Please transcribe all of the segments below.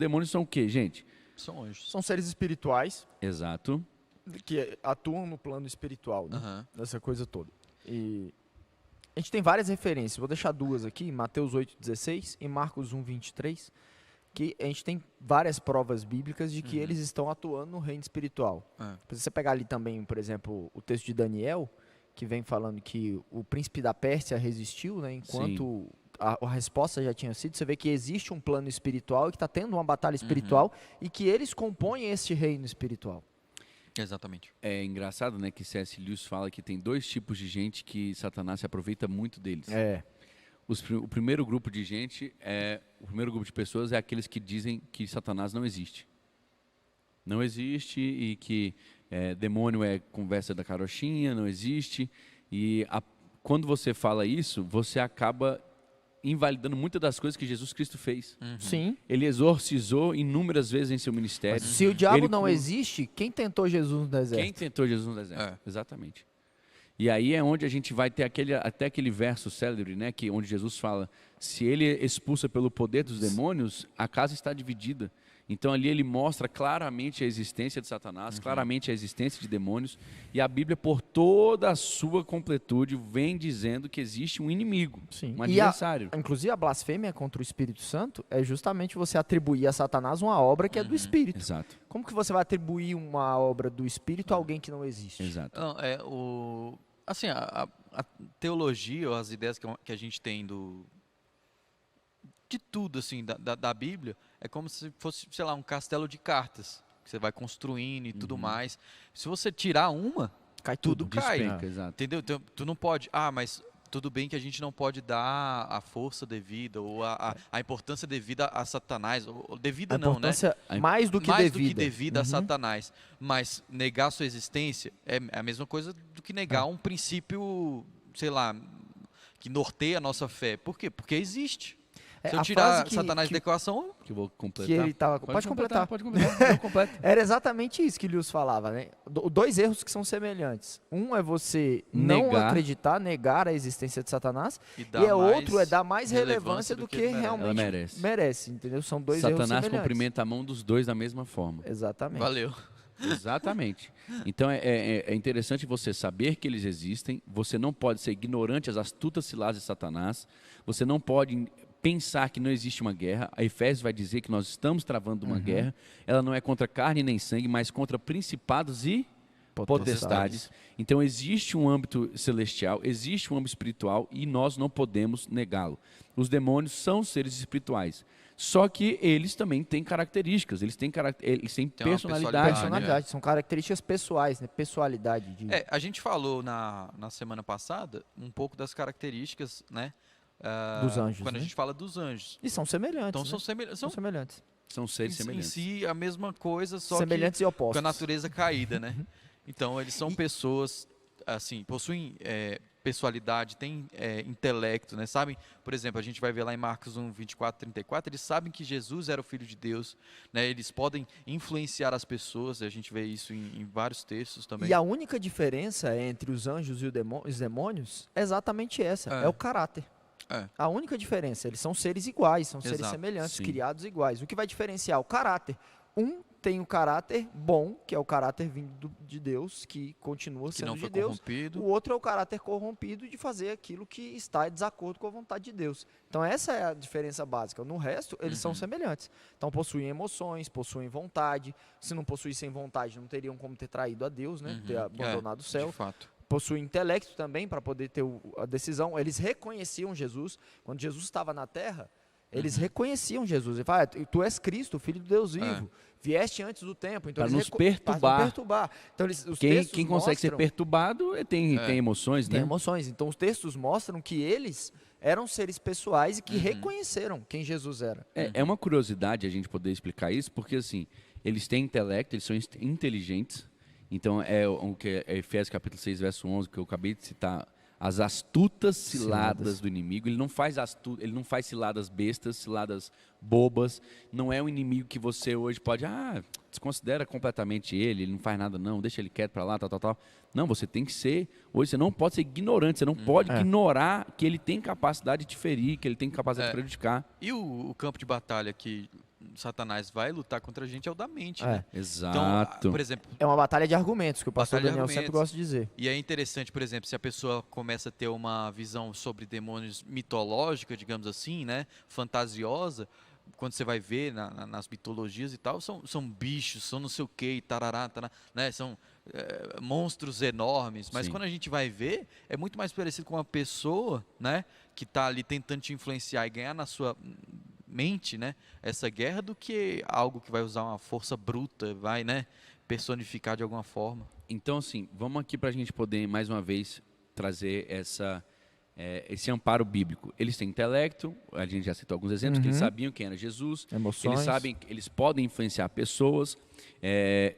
demônios são o quê, gente? São anjos. São seres espirituais Exato. que atuam no plano espiritual, né? Aham. Dessa coisa toda. E a gente tem várias referências. Vou deixar duas aqui, Mateus 8,16 e Marcos 1,23, que a gente tem várias provas bíblicas de que eles estão atuando no reino espiritual. Se você pegar ali também, por exemplo, o texto de Daniel, que vem falando que o príncipe da Pérsia resistiu, né, enquanto a resposta já tinha sido, você vê que existe um plano espiritual e que está tendo uma batalha espiritual e que eles compõem este reino espiritual. Exatamente. É engraçado, né, que C.S. Lewis fala que tem dois tipos de gente que Satanás se aproveita muito deles. O primeiro grupo de gente, o primeiro grupo de pessoas é aqueles que dizem que Satanás não existe. Não existe e que demônio é conversa da carochinha, não existe. E quando você fala isso, você acaba invalidando muitas das coisas que Jesus Cristo fez. Sim. Ele exorcizou inúmeras vezes em seu ministério. Mas se o diabo não existe, quem tentou Jesus no deserto? Quem tentou Jesus no deserto? Exatamente. E aí é onde a gente vai ter até aquele verso célebre, né, onde Jesus fala, se ele expulsa pelo poder dos demônios, a casa está dividida. Então ali ele mostra claramente a existência de Satanás, claramente a existência de demônios, e a Bíblia, por toda a sua completude, vem dizendo que existe um inimigo, um adversário. Inclusive a blasfêmia contra o Espírito Santo é justamente você atribuir a Satanás uma obra que é do Espírito. Exato. Como que você vai atribuir uma obra do Espírito a alguém que não existe? Exato. Não, assim, a teologia, ou as ideias que a gente tem de tudo, assim, da Bíblia, é como se fosse, sei lá, um castelo de cartas, que você vai construindo e tudo mais. Se você tirar uma, cai tudo cai. Despenca, exato. Entendeu? Então, tu não pode, mas tudo bem que a gente não pode dar a força devida, ou a importância devida a Satanás, ou devida não, né? Mais do que mais devida. do que devida a Satanás. Mas negar sua existência é a mesma coisa do que negar um princípio, sei lá, que norteia a nossa fé. Por quê? Porque existe. Se eu tirar Satanás da equação, que eu vou completar. Que ele tava, pode completar. Eu completo. Era exatamente isso que Lewis falava, né? Dois erros que são semelhantes. Um é você não acreditar, negar a existência de Satanás, e outro é dar mais relevância do que realmente merece, entendeu? São dois erros semelhantes. Satanás cumprimenta a mão dos dois da mesma forma. Exatamente. Valeu. Exatamente. Então é interessante você saber que eles existem, você não pode ser ignorante às astutas ciladas de Satanás, você não pode pensar que não existe uma guerra. A Efésios vai dizer que nós estamos travando uma guerra. Ela não é contra carne nem sangue, mas contra principados e potestades. Então existe um âmbito celestial, existe um âmbito espiritual e nós não podemos negá-lo. Os demônios são seres espirituais. Só que eles também têm características, eles têm personalidade. São características pessoais, né? Pessoalidade. A gente falou na semana passada um pouco das características, né? Dos anjos, quando a gente fala dos anjos. E são semelhantes. Então são semelhantes. São seres semelhantes. Em si, a mesma coisa, só semelhantes que e opostos. com a natureza caída, né? Então, eles são pessoas, assim, possuem pessoalidade, têm intelecto, né? Sabem, por exemplo, a gente vai ver lá em Marcos 1, 24, 34, eles sabem que Jesus era o Filho de Deus, né? Eles podem influenciar as pessoas, a gente vê isso em vários textos também. E a única diferença entre os anjos e os demônios é exatamente essa, é o caráter. A única diferença, eles são seres iguais, são seres semelhantes, criados iguais. O que vai diferenciar o caráter? Um tem o caráter bom, que é o caráter vindo de Deus, que continua sendo de Deus. Corrompido. O outro é o caráter corrompido de fazer aquilo que está em desacordo com a vontade de Deus. Então essa é a diferença básica. No resto, eles são semelhantes. Então possuem emoções, possuem vontade. Se não possuíssem vontade, não teriam como ter traído a Deus, né? Ter abandonado o céu. De fato. Possuem intelecto também para poder ter a decisão. Eles reconheciam Jesus. Quando Jesus estava na terra, eles reconheciam Jesus. Ele fala, tu és Cristo, Filho de Deus vivo. Vieste antes do tempo. Então para nos perturbar. Então, quem consegue ser perturbado tem emoções, né? Tem emoções. Então os textos mostram que eles eram seres pessoais e que reconheceram quem Jesus era. É uma curiosidade a gente poder explicar isso, porque assim, eles têm intelecto, eles são inteligentes. Então, o que é Efésios capítulo 6, verso 11, que eu acabei de citar, as astutas ciladas do inimigo. Ele não faz ciladas bestas, ciladas bobas. Não é um inimigo que você hoje pode, desconsidera completamente ele não faz nada não, deixa ele quieto para lá, tal. Não, você tem que ser, hoje você não pode ser ignorante, você não pode ignorar que ele tem capacidade de ferir, que ele tem capacidade de prejudicar. E o campo de batalha que Satanás vai lutar contra a gente é o da mente, É. né? Exato. Então, por exemplo, É uma batalha de argumentos, que o pastor Batalha de Daniel sempre argumentos. gosta de dizer. e é interessante, por exemplo, se a pessoa começa a ter uma visão sobre demônios mitológica, digamos assim, né, fantasiosa, quando você vai ver nas mitologias e tal, são bichos, são não sei o que, tarará, tarará, né, são monstros enormes, mas Sim. quando a gente vai ver, é muito mais parecido com uma pessoa, né, que está ali tentando te influenciar e ganhar na sua mente, né, essa guerra, do que algo que vai usar uma força bruta, vai, né, personificar de alguma forma. Então, assim, vamos aqui para a gente poder, mais uma vez, trazer esse amparo bíblico. Eles têm intelecto, a gente já citou alguns exemplos, que eles sabiam quem era Jesus, Emoções. eles sabem que eles podem influenciar pessoas,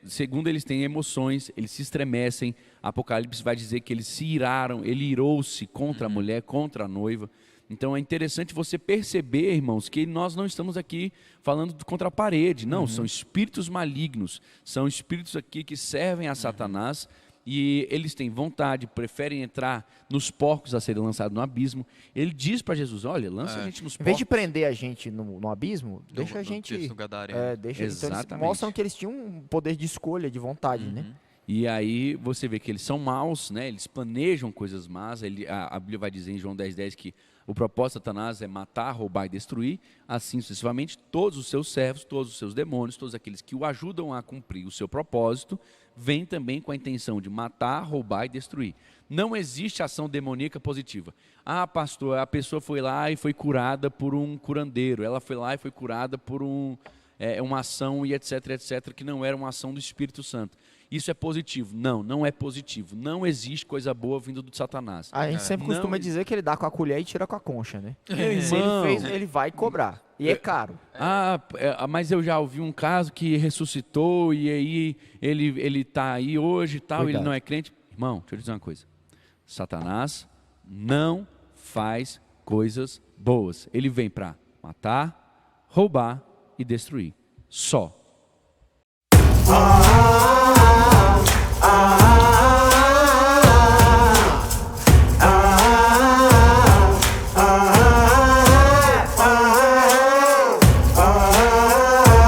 segundo, eles têm emoções, eles se estremecem. Apocalipse vai dizer que eles se iraram, ele irou-se contra a mulher, contra a noiva. Então é interessante você perceber, irmãos, que nós não estamos aqui falando contra a parede, não, são espíritos malignos, são espíritos aqui que servem a Satanás, e eles têm vontade, preferem entrar nos porcos a serem lançados no abismo. Ele diz para Jesus, olha, lança a gente nos Em vez porcos. de prender a gente no abismo, deixa a No gente... texto do Gadareno. Então eles Exatamente. mostram que eles tinham um poder de escolha, de vontade, né? E aí você vê que eles são maus, né? Eles planejam coisas más. A Bíblia vai dizer em João 10,10 que o propósito de Satanás é matar, roubar e destruir. Assim sucessivamente, todos os seus servos, todos os seus demônios, todos aqueles que o ajudam a cumprir o seu propósito, vêm também com a intenção de matar, roubar e destruir. Não existe ação demoníaca positiva. Ah, pastor, a pessoa foi lá e foi curada por um curandeiro. Ela foi lá e foi curada por uma ação e etc, etc, que não era uma ação do Espírito Santo. Isso é positivo. Não, não é positivo. Não existe coisa boa vindo do Satanás. A gente sempre Não costuma existe. dizer que ele dá com a colher e tira com a concha, né? Meu Se ele irmão. fez, ele vai cobrar. E é caro. Mas eu já ouvi um caso que ressuscitou e aí ele está aí hoje e tal, Cuidado. ele não é crente. Irmão, deixa eu dizer uma coisa. Satanás não faz coisas boas. Ele vem para matar, roubar e destruir. Só.